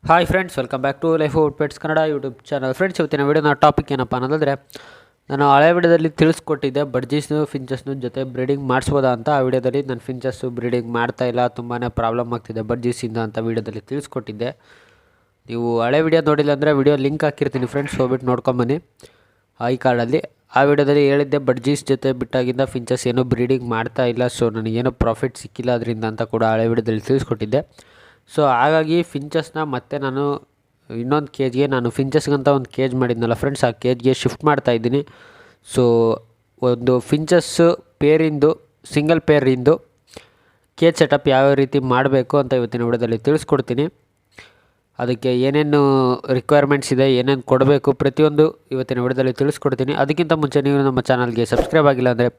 Hi friends, welcome back to Lifeaboutpets Kannada YouTube channel. Friends, ಇವತ್ತಿನ ವಿಡಿಯೋನ topic ಏನಪ್ಪ ಅನ್ನೋದಾದರೆ, ನಾನು ಹಳೆ ವಿಡಿಯೋದಲ್ಲಿ ತಿಳಿಸ್ಕೊಟ್ಟಿದ್ದೆ ಬಡ್ಜೀಸ್ನು ಫಿಂಚಸ್ನು ಜೊತೆ ಬ್ರೀಡಿಂಗ್ ಮಾಡಿಸ್ಬೋದಾ ಅಂತ. ಆ ವಿಡಿಯೋದಲ್ಲಿ ನಾನು ಫಿಂಚಸ್ಸು ಬ್ರೀಡಿಂಗ್ ಮಾಡ್ತಾಯಿಲ್ಲ, ತುಂಬಾ ಪ್ರಾಬ್ಲಮ್ ಆಗ್ತಿದೆ ಬಡ್ಜೀಸಿಂದ ಅಂತ ವಿಡಿಯೋದಲ್ಲಿ ತಿಳಿಸ್ಕೊಟ್ಟಿದ್ದೆ. ನೀವು ಹಳೆ ವಿಡಿಯೋ ನೋಡಿಲ್ಲ ಅಂದರೆ ವಿಡಿಯೋ ಲಿಂಕ್ ಹಾಕಿರ್ತೀನಿ ಫ್ರೆಂಡ್ಸ್, ಹೋಗ್ಬಿಟ್ಟು ನೋಡ್ಕೊಂಬನ್ನಿ ಐ ಕಾರ್ಡಲ್ಲಿ. ಆ ವಿಡಿಯೋದಲ್ಲಿ ಹೇಳಿದ್ದೆ ಬಡ್ಜೀಸ್ ಜೊತೆ ಬಿಟ್ಟಾಗಿಂದ ಫಿಂಚಸ್ ಏನೂ ಬ್ರೀಡಿಂಗ್ ಮಾಡ್ತಾಯಿಲ್ಲ, ಸೊ ನನಗೇನೋ ಪ್ರಾಫಿಟ್ ಸಿಕ್ಕಿಲ್ಲ ಅದರಿಂದ ಅಂತ ಕೂಡ ಹಳೆ ವಿಡಿಯೋದಲ್ಲಿ ತಿಳಿಸ್ಕೊಟ್ಟಿದ್ದೆ. ಸೊ ಹಾಗಾಗಿ ಫಿಂಚಸ್ನ ಮತ್ತೆ ನಾನು ಇನ್ನೊಂದು ಕೇಜ್ಗೆ, ನಾನು ಫಿಂಚಸ್ಗಂತ ಒಂದು ಕೇಜ್ ಮಾಡಿದ್ನಲ್ಲ ಫ್ರೆಂಡ್ಸ್, ಆ ಕೇಜ್ಗೆ ಶಿಫ್ಟ್ ಮಾಡ್ತಾಯಿದ್ದೀನಿ. ಸೊ ಒಂದು ಫಿಂಚಸ್ ಪೇರಿಂದು, ಸಿಂಗಲ್ ಪೇರಿಂದು ಕೇಜ್ ಸೆಟಪ್ ಯಾವ ರೀತಿ ಮಾಡಬೇಕು ಅಂತ ಇವತ್ತಿನ ವಿಡಿಯೋದಲ್ಲಿ ತಿಳಿಸ್ಕೊಡ್ತೀನಿ. ಅದಕ್ಕೆ ಏನೇನು ರಿಕ್ವೈರ್ಮೆಂಟ್ಸ್ ಇದೆ, ಏನೇನು ಕೊಡಬೇಕು, ಪ್ರತಿಯೊಂದು ಇವತ್ತಿನ ವಿಡಿಯೋದಲ್ಲಿ ತಿಳಿಸ್ಕೊಡ್ತೀನಿ. ಅದಕ್ಕಿಂತ ಮುಂಚೆ ನೀವು ನಮ್ಮ ಚಾನಲ್ಗೆ ಸಬ್ಸ್ಕ್ರೈಬ್ ಆಗಿಲ್ಲ ಅಂದರೆ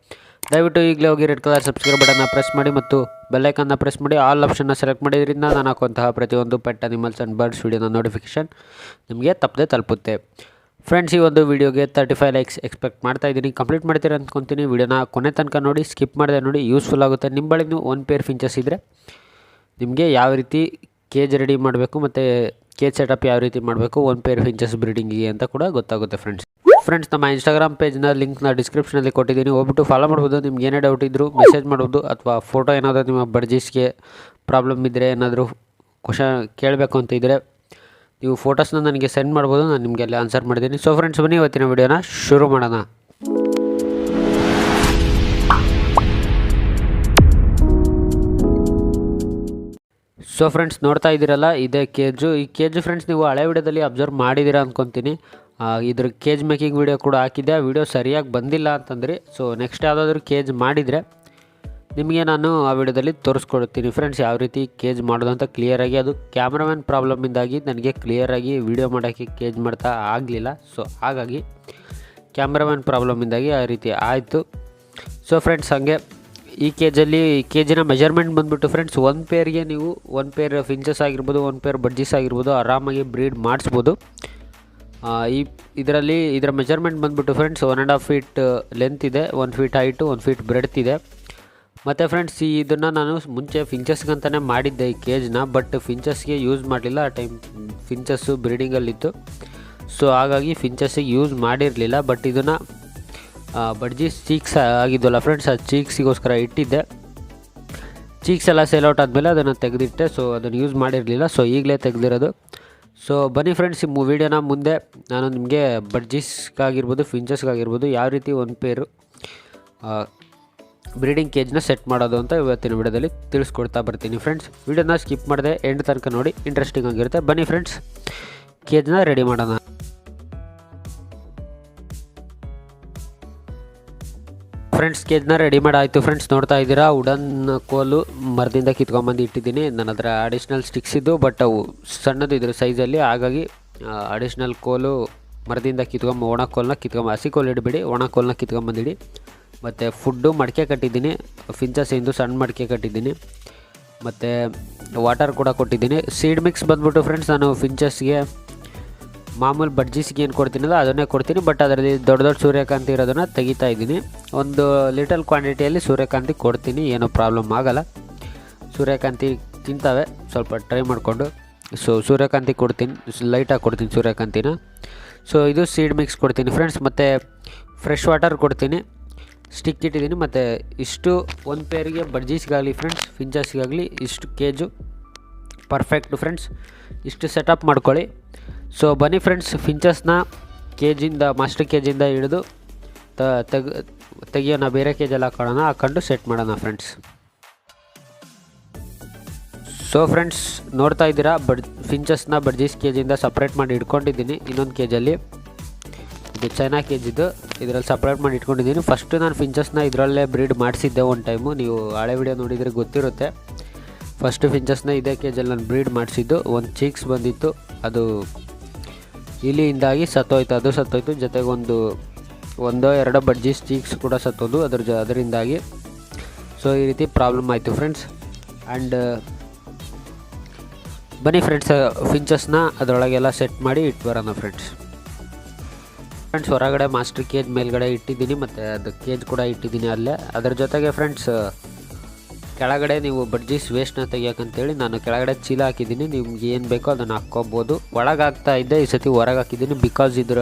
ದಯವಿಟ್ಟು ಈಗಲೇ ಹೋಗಿ ರೆಡ್ ಕಲರ್ ಸಬ್ಸ್ಕ್ರೈಬ್ ಬಟನ್ನ ಪ್ರೆಸ್ ಮಾಡಿ ಮತ್ತು ಬೆಲ್ಲೈಕನ್ನ ಪ್ರೆಸ್ ಮಾಡಿ ಆಲ್ ಆಪ್ಷನ್ನ ಸೆಲೆಕ್ಟ್ ಮಾಡಿದ್ರಿಂದ ನಾನು ಹಾಕುವಂತಹ ಪ್ರತಿಯೊಂದು ಪೆಟ್ ಅನಿಮಲ್ಸ್ ಆ್ಯಂಡ್ ಬರ್ಡ್ಸ್ ವಿಡಿಯೋನ ನೋಟಿಫಿಕೇಷನ್ ನಿಮಗೆ ತಪ್ಪದೆ ತಲುಪುತ್ತೆ. ಫ್ರೆಂಡ್ಸ್, ಈ ಒಂದು ವಿಡಿಯೋಗೆ 35 ಲೈಕ್ಸ್ ಎಕ್ಸ್ಪೆಕ್ಟ್ ಮಾಡ್ತಾಯಿದ್ದೀನಿ. ಕಂಪ್ಲೀಟ್ ಮಾಡ್ತೀರ ಅಂದ್ಕೊತೀನಿ. ವಿಡಿಯೋನ ಕೊನೆ ತನಕ ನೋಡಿ, ಸ್ಕಿಪ್ ಮಾಡಿದೆ ನೋಡಿ, ಯೂಸ್ಫುಲ್ ಆಗುತ್ತೆ. ನಿಮ್ಮ ಬಳಿ ನೀವು ಒಂದು ಪೇರ್ ಫಿಂಚಸ್ ಇದ್ದರೆ ನಿಮಗೆ ಯಾವ ರೀತಿ ಕೇಜ್ ರೆಡಿ ಮಾಡಬೇಕು ಮತ್ತು ಕೇಜ್ ಸೆಟಪ್ ಯಾವ ರೀತಿ ಮಾಡಬೇಕು ಒಂದು ಪೇರ್ ಫಿಂಚಸ್ ಬ್ರೀಡಿಂಗಿಗೆ ಅಂತ ಕೂಡ ಗೊತ್ತಾಗುತ್ತೆ ಫ್ರೆಂಡ್ಸ್. ನಮ್ಮ ಇನ್ಸ್ಟಾಗ್ರಾಮ್ ಪೇಜ್ನ ಲಿಂಕ್ನ ಡಿಸ್ಕ್ರಿಪ್ಷನಲ್ಲಿ ಕೊಟ್ಟಿದ್ದೀನಿ, ಹೋಗ್ಬಿಟ್ಟು ಫಾಲೋ ಮಾಡ್ಬೋದು. ನಿಮ್ಗೆ ಏನೇ ಡೌಟ್ ಇದ್ದರೂ ಮೆಸೇಜ್ ಮಾಡ್ಬೋದು, ಅಥವಾ ಫೋಟೋ ಏನಾದರೂ ನಿಮ್ಮ ಬಡ್ಜೀಸ್ಗೆ ಪ್ರಾಬ್ಲಮ್ ಇದ್ದರೆ, ಏನಾದರೂ ಕ್ವಶನ್ ಕೇಳಬೇಕು ಅಂತ ಇದ್ದರೆ ನೀವು ಫೋಟೋಸ್ನ ನನಗೆ ಸೆಂಡ್ ಮಾಡ್ಬೋದು, ನಾನು ನಿಮಗೆ ಅಲ್ಲಿ ಆನ್ಸರ್ ಮಾಡಿದ್ದೀನಿ. ಸೊ ಫ್ರೆಂಡ್ಸ್, ಬನ್ನಿ ಇವತ್ತಿನ ವಿಡಿಯೋನ ಶುರು ಮಾಡೋಣ. ಸೊ ಫ್ರೆಂಡ್ಸ್, ನೋಡ್ತಾ ಇದ್ದೀರಲ್ಲ, ಇದೇ ಕೇಜು. ಈ ಕೇಜು ಫ್ರೆಂಡ್ಸ್ ನೀವು ಹಳೆ ವಿಡಿಯೋದಲ್ಲಿ ಅಬ್ಸರ್ವ್ ಮಾಡಿದ್ದೀರಾ ಅಂದ್ಕೊತೀನಿ. ಇದ್ರ ಕೇಜ್ ಮೇಕಿಂಗ್ ವಿಡಿಯೋ ಕೂಡ ಹಾಕಿದ್ದೆ, ಆ ವಿಡಿಯೋ ಸರಿಯಾಗಿ ಬಂದಿಲ್ಲ ಅಂತಂದ್ರಿ. ಸೊ ನೆಕ್ಸ್ಟ್ ಯಾವುದಾದ್ರೂ ಕೇಜ್ ಮಾಡಿದರೆ ನಿಮಗೆ ನಾನು ಆ ವಿಡಿಯೋದಲ್ಲಿ ತೋರಿಸ್ಕೊಡ್ತೀನಿ ಫ್ರೆಂಡ್ಸ್, ಯಾವ ರೀತಿ ಕೇಜ್ ಮಾಡೋದು ಅಂತ ಕ್ಲಿಯರಾಗಿ. ಅದು ಕ್ಯಾಮ್ರಾಮನ್ ಪ್ರಾಬ್ಲಮಿಂದಾಗಿ ನನಗೆ ಕ್ಲಿಯರಾಗಿ ವಿಡಿಯೋ ಮಾಡೋಕ್ಕೆ ಕೇಜ್ ಮಾಡ್ತಾ ಆಗಲಿಲ್ಲ. ಸೊ ಹಾಗಾಗಿ ಕ್ಯಾಮ್ರಾಮನ್ ಪ್ರಾಬ್ಲಮಿಂದಾಗಿ ಆ ರೀತಿ ಆಯಿತು. ಸೊ ಫ್ರೆಂಡ್ಸ್, ಹಾಗೆ ಈ ಕೇಜಿನ ಮೆಜರ್ಮೆಂಟ್ ಬಂದುಬಿಟ್ಟು ಫ್ರೆಂಡ್ಸ್, ಒಂದು ಪೇರ್ಗೆ ನೀವು ಒಂದು ಪೇರ್ ಫಿಂಚಸ್ ಆಗಿರ್ಬೋದು, ಒಂದು ಪೇರ್ ಬಡ್ಜೀಸ್ ಆಗಿರ್ಬೋದು, ಆರಾಮಾಗಿ ಬ್ರೀಡ್ ಮಾಡಿಸ್ಬೋದು. ಇದರ ಮೆಜರ್ಮೆಂಟ್ ಬಂದುಬಿಟ್ಟು ಫ್ರೆಂಡ್ಸ್ 1.5 ಫೀಟ್ ಲೆಂತ್ ಇದೆ, 1 ಫೀಟ್ ಹೈಟು, 1 ಫೀಟ್ ಬ್ರೆಡ್ತ್ ಇದೆ. ಮತ್ತು ಫ್ರೆಂಡ್ಸ್, ಇದನ್ನು ನಾನು ಮುಂಚೆ ಫಿಂಚಸ್ಗಂತಲೇ ಮಾಡಿದ್ದೆ ಈ ಕೇಜ್ನ, ಬಟ್ ಫಿಂಚಸ್ಗೆ ಯೂಸ್ ಮಾಡಲಿಲ್ಲ. ಆ ಟೈಮ್ ಫಿಂಚಸ್ಸು ಬ್ರೀಡಿಂಗಲ್ಲಿತ್ತು, ಸೊ ಹಾಗಾಗಿ ಫಿಂಚಸ್ಸಿಗೆ ಯೂಸ್ ಮಾಡಿರಲಿಲ್ಲ. ಬಟ್ ಇದನ್ನು ಬಡ್ಜೀಸ್ ಚೀಕ್ಸ್ ಆಗಿದ್ವಲ್ಲ ಫ್ರೆಂಡ್ಸ್, ಆ ಚೀಕ್ಸಿಗೋಸ್ಕರ ಇಟ್ಟಿದ್ದೆ. ಚೀಕ್ಸ್ ಎಲ್ಲ ಸೇಲ್ ಔಟ್ ಆದಮೇಲೆ ಅದನ್ನು ತೆಗೆದಿಟ್ಟೆ. ಸೊ ಅದನ್ನು ಯೂಸ್ ಮಾಡಿರಲಿಲ್ಲ, ಸೊ ಈಗಲೇ ತೆಗೆದಿರೋದು. ಸೊ ಬನ್ನಿ ಫ್ರೆಂಡ್ಸ್, ಈ ವಿಡಿಯೋನ ಮುಂದೆ ನಾನು ನಿಮಗೆ ಬಡ್ಜೀಸ್ಗಾಗಿರ್ಬೋದು, ಫಿಂಚಸ್ಗಾಗಿರ್ಬೋದು ಯಾವ ರೀತಿ ಒಂದು ಪೇರು ಬ್ರೀಡಿಂಗ್ ಕೇಜ್ನ ಸೆಟ್ ಮಾಡೋದು ಅಂತ ಇವತ್ತಿನ ವಿಡಿಯೋದಲ್ಲಿ ತಿಳಿಸ್ಕೊಡ್ತಾ ಬರ್ತೀನಿ ಫ್ರೆಂಡ್ಸ್. ವಿಡಿಯೋನ ಸ್ಕಿಪ್ ಮಾಡಿದೆ ಎಂಡ್ ತನಕ ನೋಡಿ, ಇಂಟ್ರೆಸ್ಟಿಂಗ್ ಆಗಿರುತ್ತೆ. ಬನ್ನಿ ಫ್ರೆಂಡ್ಸ್, ಕೇಜ್ನ ರೆಡಿ ಮಾಡೋಣ. ಫ್ರೆಂಡ್ಸ್, ಕೇಜ್ನ ರೆಡಿ ಮಾಡಾಯಿತು ಫ್ರೆಂಡ್ಸ್. ನೋಡ್ತಾ ಇದ್ದೀರಾ, ವುಡನ್ ಕೋಲು ಮರದಿಂದ ಕಿತ್ಕೊಂಬಂದು ಇಟ್ಟಿದ್ದೀನಿ. ನನ್ನ ಹತ್ರ ಅಡಿಷ್ನಲ್ ಸ್ಟಿಕ್ಸ್ ಇದ್ದು, ಬಟ್ ಅವು ಸಣ್ಣದು ಇದ್ರ ಸೈಜಲ್ಲಿ, ಹಾಗಾಗಿ ಅಡಿಷ್ನಲ್ ಕೋಲು ಮರದಿಂದ ಒಣ ಕೋಲನ್ನ ಹಸಿ ಕೋಲು ಇಡಬೇಡಿ, ಒಣ ಕೋಲನ್ನ ಕಿತ್ಕೊಂಬಂದಿಡಿ. ಮತ್ತು ಫುಡ್ಡು ಮಡಿಕೆ ಕಟ್ಟಿದ್ದೀನಿ, ಫಿಂಚಸ್ಸಿಂದು ಸಣ್ಣ ಮಡಿಕೆ ಕಟ್ಟಿದ್ದೀನಿ. ಮತ್ತು ವಾಟರ್ ಕೂಡ ಕೊಟ್ಟಿದ್ದೀನಿ. ಸೀಡ್ ಮಿಕ್ಸ್ ಬಂದ್ಬಿಟ್ಟು ಫ್ರೆಂಡ್ಸ್, ನಾನು ಫಿಂಚಸ್ಗೆ ಮಾಮೂಲು ಬಡ್ಜೀಸ್ಗೆ ಏನು ಕೊಡ್ತೀನಲ್ಲ ಅದನ್ನೇ ಕೊಡ್ತೀನಿ, ಬಟ್ ಅದರಲ್ಲಿ ದೊಡ್ಡ ದೊಡ್ಡ ಸೂರ್ಯಕಾಂತಿ ಇರೋದನ್ನು ತೆಗಿತಾ ಇದ್ದೀನಿ. ಒಂದು ಲಿಟಲ್ ಕ್ವಾಂಟಿಟಿಯಲ್ಲಿ ಸೂರ್ಯಕಾಂತಿ ಕೊಡ್ತೀನಿ, ಏನೂ ಪ್ರಾಬ್ಲಮ್ ಆಗೋಲ್ಲ. ಸೂರ್ಯಕಾಂತಿ ತಿಂತಾವೆ ಸ್ವಲ್ಪ ಟ್ರೈ ಮಾಡಿಕೊಂಡು. ಸೊ ಸೂರ್ಯಕಾಂತಿ ಕೊಡ್ತೀನಿ, ಲೈಟಾಗಿ ಕೊಡ್ತೀನಿ ಸೂರ್ಯಕಾಂತಿನ. ಸೊ ಇದು ಸೀಡ್ ಮಿಕ್ಸ್ ಕೊಡ್ತೀನಿ ಫ್ರೆಂಡ್ಸ್. ಮತ್ತು ಫ್ರೆಶ್ ವಾಟರ್ ಕೊಡ್ತೀನಿ, ಸ್ಟಿಕ್ ಇಟ್ಟಿದ್ದೀನಿ. ಮತ್ತು ಇಷ್ಟು ಒಂದು ಪೇರಿಗೆ ಬಡ್ಜೀಸ್ಗಾಗಲಿ ಫ್ರೆಂಡ್ಸ್, ಫಿಂಚಸ್ಗಾಗಲಿ ಇಷ್ಟು ಕೇಜು ಪರ್ಫೆಕ್ಟು ಫ್ರೆಂಡ್ಸ್. ಇಷ್ಟು ಸೆಟಪ್ ಮಾಡ್ಕೊಳ್ಳಿ. ಸೊ ಬನ್ನಿ ಫ್ರೆಂಡ್ಸ್, ಫಿಂಚಸ್ನ ಮಾಸ್ಟರ್ ಕೇಜಿಂದ ಹಿಡಿದು ತೆಗಿಯೋಣ, ಬೇರೆ ಕೇಜಲ್ಲಿ ಹಾಕೊಂಡು ಸೆಟ್ ಮಾಡೋಣ ಫ್ರೆಂಡ್ಸ್. ಸೊ ಫ್ರೆಂಡ್ಸ್, ನೋಡ್ತಾ ಇದ್ದೀರಾ, ಫಿಂಚಸ್ನ ಬಡ್ಜೀಸ್ ಕೇಜಿಂದ ಸಪ್ರೇಟ್ ಮಾಡಿ ಇಟ್ಕೊಂಡಿದ್ದೀನಿ. ಇನ್ನೊಂದು ಕೇಜಲ್ಲಿ, ಇದು ಚೈನಾ ಕೇಜಿದ್ದು, ಇದರಲ್ಲಿ ಸಪ್ರೇಟ್ ಮಾಡಿ ಇಟ್ಕೊಂಡಿದ್ದೀನಿ. ಫಸ್ಟು ನಾನು ಫಿಂಚಸ್ನ ಇದರಲ್ಲೇ ಬ್ರೀಡ್ ಮಾಡಿಸಿದ್ದೆ ಒಂದು ಟೈಮು, ನೀವು ಹಳೆ ವಿಡಿಯೋ ನೋಡಿದರೆ ಗೊತ್ತಿರುತ್ತೆ. ಫಸ್ಟು ಫಿಂಚಸ್ನ ಇದೇ ಕೇಜಲ್ಲಿ ನಾನು ಬ್ರೀಡ್ ಮಾಡಿಸಿದ್ದು. ಒಂದು ಚೀಕ್ಸ್ ಬಂದಿತ್ತು, ಅದು ಇಲಿಯಿಂದಾಗಿ ಸತ್ತೋಯ್ತು. ಜೊತೆಗೆ ಒಂದೋ ಎರಡೋ ಬಡ್ಜೀಸ್ ಚೀಕ್ಸ್ ಕೂಡ ಸತ್ತೋದು ಅದರಿಂದಾಗಿ. ಸೊ ಈ ರೀತಿ ಪ್ರಾಬ್ಲಮ್ ಆಯಿತು ಫ್ರೆಂಡ್ಸ್. ಆ್ಯಂಡ್ ಬನ್ನಿ ಫ್ರೆಂಡ್ಸ್, ಫಿಂಚಸ್ನ ಅದರೊಳಗೆಲ್ಲ ಸೆಟ್ ಮಾಡಿ ಇಟ್ಟು ಬರೋಣ ಫ್ರೆಂಡ್ಸ್. ಹೊರಗಡೆ ಮಾಸ್ಟರ್ ಕೇಜ್ ಮೇಲ್ಗಡೆ ಇಟ್ಟಿದ್ದೀನಿ, ಮತ್ತು ಅದು ಕೇಜ್ ಕೂಡ ಇಟ್ಟಿದ್ದೀನಿ ಅಲ್ಲೇ. ಅದರ ಜೊತೆಗೆ ಫ್ರೆಂಡ್ಸ್ ಕೆಳಗಡೆ ನೀವು ಬಡ್ಜೀಸ್ ವೇಸ್ಟ್ನ ತೆಗಿಯೋಕ್ಕಂತೇಳಿ ನಾನು ಕೆಳಗಡೆ ಚೀಲ ಹಾಕಿದ್ದೀನಿ. ನಿಮ್ಗೆ ಏನು ಬೇಕೋ ಅದನ್ನು ಹಾಕ್ಕೋಬೋದು. ಒಳಗೆ ಹಾಕ್ತಾ ಇದ್ದೆ, ಈ ಸತಿ ಹೊರಗೆ ಹಾಕಿದ್ದೀನಿ. ಬಿಕಾಸ್ ಇದರ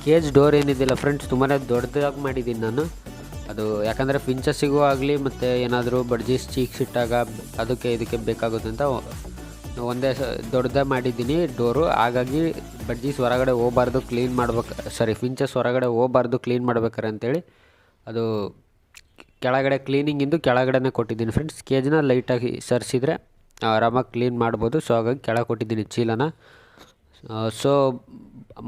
ಕೇಜ್ ಡೋರ್ ಏನಿದೆಯಲ್ಲ ಫ್ರೆಂಡ್ಸ್, ತುಂಬಾ ದೊಡ್ಡದಾಗಿ ಮಾಡಿದ್ದೀನಿ ನಾನು. ಅದು ಯಾಕಂದರೆ ಫಿಂಚಸ್ಸಿಗೂ ಆಗಲಿ ಮತ್ತು ಏನಾದರೂ ಬಡ್ಜೀಸ್ ಚೀಕ್ಸ್ ಇಟ್ಟಾಗ ಅದಕ್ಕೆ ಇದಕ್ಕೆ ಬೇಕಾಗುತ್ತೆ ಅಂತ ಒಂದೇ ದೊಡ್ಡದಾಗಿ ಮಾಡಿದ್ದೀನಿ ಡೋರು. ಹಾಗಾಗಿ ಬಡ್ಜೀಸ್ ಹೊರಗಡೆ ಹೋಗಬಾರ್ದು, ಕ್ಲೀನ್ ಮಾಡ್ಬೇಕು, ಫಿಂಚಸ್ ಹೊರಗಡೆ ಹೋಗಬಾರ್ದು ಕ್ಲೀನ್ ಮಾಡ್ಬೇಕಾರೆ ಅಂತೇಳಿ ಅದು ಕೆಳಗಡೆ ಕ್ಲೀನಿಂಗಿಂದು ಕೆಳಗಡೆ ಕೊಟ್ಟಿದ್ದೀನಿ ಫ್ರೆಂಡ್ಸ್. ಕೇಜ್ನ ಲೈಟಾಗಿ ಸರಿಸಿದ್ರೆ ಆರಾಮಾಗಿ ಕ್ಲೀನ್ ಮಾಡ್ಬೋದು. ಸೊ ಹಾಗಾಗಿ ಕೆಳಗೆ ಕೊಟ್ಟಿದ್ದೀನಿ ಚೀಲನ. ಸೊ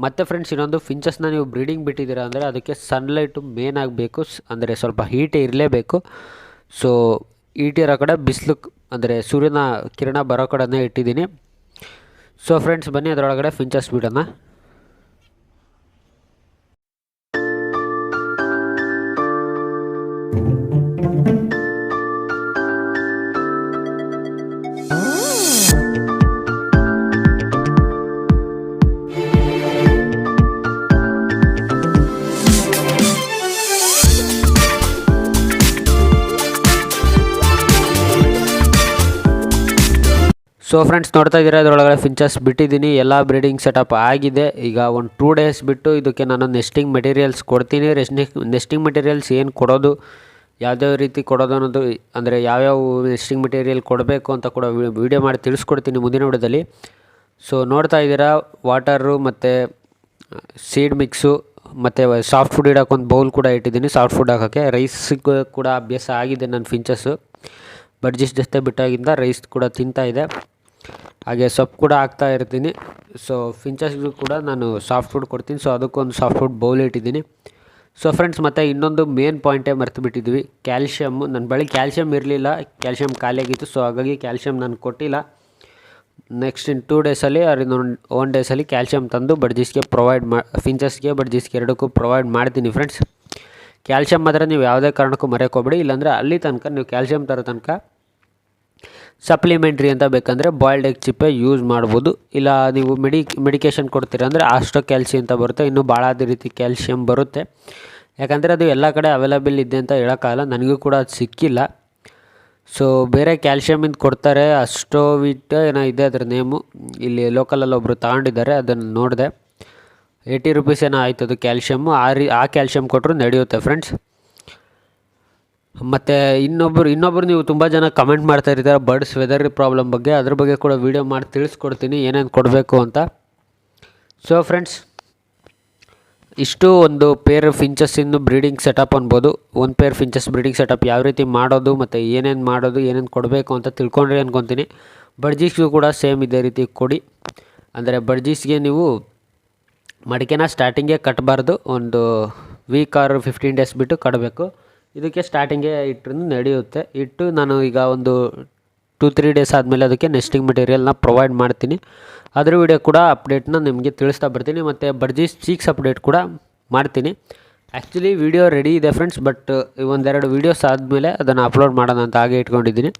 ಮತ್ತು ಫ್ರೆಂಡ್ಸ್, ಇನ್ನೊಂದು ಫಿಂಚಸ್ನ ನೀವು ಬ್ರೀಡಿಂಗ್ ಬಿಟ್ಟಿದ್ದೀರಾ ಅಂದರೆ ಅದಕ್ಕೆ ಸನ್ಲೈಟು ಮೇನ್ ಆಗಬೇಕು, ಅಂದರೆ ಸ್ವಲ್ಪ ಹೀಟೇ ಇರಲೇಬೇಕು. ಸೊ ಹೀಟ್ ಇರೋ ಕಡೆ ಬಿಸಿಲು ಅಂದರೆ ಸೂರ್ಯನ ಕಿರಣ ಬರೋ ಕಡೆನೇ ಇಟ್ಟಿದ್ದೀನಿ. ಸೊ ಫ್ರೆಂಡ್ಸ್, ಬನ್ನಿ ಅದರೊಳಗಡೆ ಫಿಂಚಸ್ ಬಿಡೋಣ. ಸೊ ಫ್ರೆಂಡ್ಸ್, ನೋಡ್ತಾ ಇದ್ದೀರಾ ಇದರೊಳಗಡೆ ಫಿಂಚಸ್ ಬಿಟ್ಟಿದ್ದೀನಿ. ಎಲ್ಲ ಬ್ರೀಡಿಂಗ್ ಸೆಟಪ್ ಆಗಿದೆ. ಈಗ ಒಂದು 2 ಡೇಸ್ ಬಿಟ್ಟು ಇದಕ್ಕೆ ನಾನು ನೆಸ್ಟಿಂಗ್ ಮೆಟೀರಿಯಲ್ಸ್ ಕೊಡ್ತೀನಿ. ನೆಸ್ಟಿಂಗ್ ಮೆಟೀರಿಯಲ್ಸ್ ಏನು ಕೊಡೋದು, ಯಾವುದೇ ರೀತಿ ಕೊಡೋದು ಅನ್ನೋದು, ಅಂದರೆ ಯಾವ್ಯಾವ ನೆಸ್ಟಿಂಗ್ ಮೆಟೀರಿಯಲ್ ಕೊಡಬೇಕು ಅಂತ ಕೂಡ ವೀಡಿಯೋ ಮಾಡಿ ತಿಳಿಸ್ಕೊಡ್ತೀನಿ ಮುಂದಿನ ವಿಡಿಯೋದಲ್ಲಿ. ಸೊ ನೋಡ್ತಾ ಇದ್ದೀರಾ, ವಾಟರು ಮತ್ತು ಸೀಡ್ ಮಿಕ್ಸು ಮತ್ತು ಸಾಫ್ಟ್ ಫುಡ್ ಇಡೋಕೆ ಒಂದು ಬೌಲ್ ಕೂಡ ಇಟ್ಟಿದ್ದೀನಿ. ಸಾಫ್ಟ್ ಫುಡ್ ಹಾಕೋಕ್ಕೆ ರೈಸಿಗೂ ಕೂಡ ಅಭ್ಯಾಸ ಆಗಿದೆ ನನ್ನ ಫಿಂಚಸ್ಸು. ಬಡ್ಜೀಸ್ ಜೊತೆ ಬಿಟ್ಟಾಗಿಂದ ರೈಸ್ ಕೂಡ ತಿಂತಾಯಿದೆ, ಹಾಗೆ ಸೊಪ್ಪು ಕೂಡ ಹಾಕ್ತಾ ಇರ್ತೀನಿ. ಸೊ ಫಿಂಚಸ್ಗೂ ಕೂಡ ನಾನು ಸಾಫ್ಟ್ ಫುಡ್ ಕೊಡ್ತೀನಿ. ಸೊ ಅದಕ್ಕೊಂದು ಸಾಫ್ಟ್ ಫುಡ್ ಬೌಲ್ ಇಟ್ಟಿದ್ದೀನಿ. ಸೊ ಫ್ರೆಂಡ್ಸ್, ಮತ್ತು ಇನ್ನೊಂದು ಮೇನ್ ಪಾಯಿಂಟೇ ಮರ್ತು ಬಿಟ್ಟಿದ್ವಿ, ಕ್ಯಾಲ್ಶಿಯಮ್ಮು. ನನ್ನ ಬಳಿ ಕ್ಯಾಲ್ಶಿಯಮ್ ಇರಲಿಲ್ಲ, ಕ್ಯಾಲ್ಶಿಯಮ್ ಖಾಲಿಯಾಗಿತ್ತು. ಸೊ ಹಾಗಾಗಿ ಕ್ಯಾಲ್ಶಿಯಮ್ ನಾನು ಕೊಟ್ಟಿಲ್ಲ. ನೆಕ್ಸ್ಟ್ ಇನ್ 2 ಡೇಸಲ್ಲಿ ಅವ್ರು ಇನ್ನೊಂದು 1 ಡೇಸಲ್ಲಿ ಕ್ಯಾಲ್ಶಿಯಮ್ ತಂದು ಬಡ್ಜೀಸ್ಗೆ ಫಿಂಚಸ್ಗೆ ಬಡ್ಜೀಸ್ಗೆ ಎರಡಕ್ಕೂ ಪ್ರೊವೈಡ್ ಮಾಡ್ತೀನಿ ಫ್ರೆಂಡ್ಸ್. ಕ್ಯಾಲ್ಶಿಯಮ್ ಮಾತ್ರ ನೀವು ಯಾವುದೇ ಕಾರಣಕ್ಕೂ ಮರೆಯೋಕೋಬೇಡಿ. ಇಲ್ಲಾಂದರೆ ಅಲ್ಲಿ ತನಕ ನೀವು ಕ್ಯಾಲ್ಶಿಯಮ್ ತರೋ ತನಕ ಸಪ್ಲಿಮೆಂಟ್ರಿ ಅಂತ ಬೇಕಂದರೆ ಬಾಯ್ಲ್ಡ್ ಎಗ್ ಚಿಪ್ಪೆ ಯೂಸ್ ಮಾಡ್ಬೋದು. ಇಲ್ಲ ನೀವು ಮೆಡಿಕೇಷನ್ ಕೊಡ್ತೀರ ಅಂದರೆ ಆಸ್ಟೋ ಕ್ಯಾಲ್ಸಿಯಂ ಅಂತ ಬರುತ್ತೆ, ಇನ್ನೂ ಭಾಳ ರೀತಿ ಕ್ಯಾಲ್ಶಿಯಮ್ ಬರುತ್ತೆ. ಯಾಕಂದರೆ ಅದು ಎಲ್ಲ ಕಡೆ ಅವೈಲೇಬಲ್ ಇದೆ ಅಂತ ಹೇಳೋಕ್ಕಾಗಲ್ಲ, ನನಗೂ ಕೂಡ ಅದು ಸಿಕ್ಕಿಲ್ಲ. ಸೊ ಬೇರೆ ಕ್ಯಾಲ್ಶಿಯಮಿಂದ ಕೊಡ್ತಾರೆ, ಅಸ್ಟೋವಿಟ್ ಏನೋ ಇದೆ ಅದರ ನೇಮು. ಇಲ್ಲಿ ಲೋಕಲಲ್ಲಿ ಒಬ್ಬರು ತಗೊಂಡಿದ್ದಾರೆ, ಅದನ್ನು ನೋಡಿದೆ. 80 ರೂಪೀಸ್ ಏನೋ ಆಯ್ತು ಅದು ಕ್ಯಾಲ್ಶಿಯಮ್ಮು. ಆ ಕ್ಯಾಲ್ಶಿಯಮ್ ಕೊಟ್ಟರು ನಡೆಯುತ್ತೆ ಫ್ರೆಂಡ್ಸ್. ಮತ್ತು ಇನ್ನೊಬ್ಬರು ನೀವು ತುಂಬ ಜನ ಕಮೆಂಟ್ ಮಾಡ್ತಾ ಇರ್ತಾರೆ ಬರ್ಡ್ಸ್ ವೆದರ್ ಪ್ರಾಬ್ಲಮ್ ಬಗ್ಗೆ. ಅದ್ರ ಬಗ್ಗೆ ಕೂಡ ವೀಡಿಯೋ ಮಾಡಿ ತಿಳಿಸ್ಕೊಡ್ತೀನಿ ಏನೇನು ಕೊಡಬೇಕು ಅಂತ. ಸೊ ಫ್ರೆಂಡ್ಸ್, ಇಷ್ಟು ಒಂದು ಪೇರ್ ಫಿಂಚಸ್ಸಿಂದು ಬ್ರೀಡಿಂಗ್ ಸೆಟಪ್ ಅನ್ಬೋದು. ಒಂದು ಪೇರ್ ಫಿಂಚಸ್ ಬ್ರೀಡಿಂಗ್ ಸೆಟಪ್ ಯಾವ ರೀತಿ ಮಾಡೋದು ಮತ್ತು ಏನೇನು ಮಾಡೋದು, ಏನೇನು ಕೊಡಬೇಕು ಅಂತ ತಿಳ್ಕೊಂಡ್ರಿ ಅಂದ್ಕೊತೀನಿ. ಬಡ್ಜೀಸ್ಗೂ ಕೂಡ ಸೇಮ್ ಇದೇ ರೀತಿ ಕೊಡಿ. ಅಂದರೆ ಬಡ್ಜೀಸ್ಗೆ ನೀವು ಮಡಿಕೆನ ಸ್ಟಾರ್ಟಿಂಗೇ ಕಟ್ಟಬಾರ್ದು, ಒಂದು ವೀಕ್ ಆರ್ 15 ಡೇಸ್ ಬಿಟ್ಟು ಕಟ್ಟಬೇಕು. ಇದಕ್ಕೆ ಸ್ಟಾರ್ಟಿಂಗೇ ಇಟ್ಟರೂ ನಡೆಯುತ್ತೆ. ಇಟ್ಟು ನಾನು ಈಗ ಒಂದು 2-3 ಡೇಸ್ ಆದಮೇಲೆ ಅದಕ್ಕೆ ನೆಸ್ಟಿಂಗ್ ಮೆಟೀರಿಯಲ್ನ ಪ್ರೊವೈಡ್ ಮಾಡ್ತೀನಿ. ಅದ್ರ ವಿಡಿಯೋ ಕೂಡ ಅಪ್ಡೇಟ್ನ ನಿಮಗೆ ತಿಳಿಸ್ತಾ ಬರ್ತೀನಿ. ಮತ್ತು ಬಡ್ಜೀಸ್ ಚೀಕ್ಸ್ ಅಪ್ಡೇಟ್ ಕೂಡ ಮಾಡ್ತೀನಿ. ಆ್ಯಕ್ಚುಲಿ ವಿಡಿಯೋ ರೆಡಿ ಇದೆ ಫ್ರೆಂಡ್ಸ್, ಬಟ್ 1-2 ವೀಡಿಯೋಸ್ ಆದಮೇಲೆ ಅದನ್ನು ಅಪ್ಲೋಡ್ ಮಾಡೋಣ ಅಂತ ಹಾಗೆ ಇಟ್ಕೊಂಡಿದ್ದೀನಿ.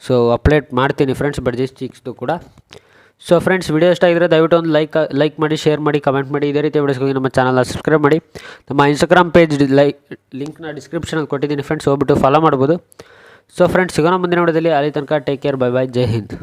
ಸೊ ಅಪ್ಡೇಟ್ ಮಾಡ್ತೀನಿ ಫ್ರೆಂಡ್ಸ್ ಬಡ್ಜೀಸ್ ಚೀಕ್ಸ್ದು ಕೂಡ. ಸೊ ಫ್ರೆಂಡ್ಸ್, ವಿಡಿಯೋ ಇಷ್ಟ ಆಗಿದ್ರೆ ದಯವಿಟ್ಟು ಒಂದು ಲೈಕ್ ಮಾಡಿ, ಶೇರ್ ಮಾಡಿ, ಕಮೆಂಟ್ ಮಾಡಿ. ಇದೇ ರೀತಿ ವಿಡಿಯೋಸ್ಗಾಗಿ ನಮ್ಮ ಚಾನಲ್ನ ಸಬ್ಸ್ಕ್ರೈಬ್ ಮಾಡಿ. ನಮ್ಮ ಇನ್ಸ್ಟಾಗ್ರಾಮ್ ಪೇಜ್ ಲಿಂಕ್ನ ಡಿಸ್ಕ್ರಿಪ್ಷನಲ್ಲಿ ಕೊಟ್ಟಿದ್ದೀನಿ ಫ್ರೆಂಡ್ಸ್, ಹೋಗ್ಬಿಟ್ಟು ಫಾಲೋ ಮಾಡ್ಬೋದು. ಸೊ ಫ್ರೆಂಡ್ಸ್, ಸಿಗೋಣ ಮುಂದಿನ ವಿಡಿಯೋದಲ್ಲಿ. ಅಲ್ಲಿ ತನಕ ಟೇಕ್ ಕೇರ್, ಬೈ ಬೈ, ಜೈ ಹಿಂದ್.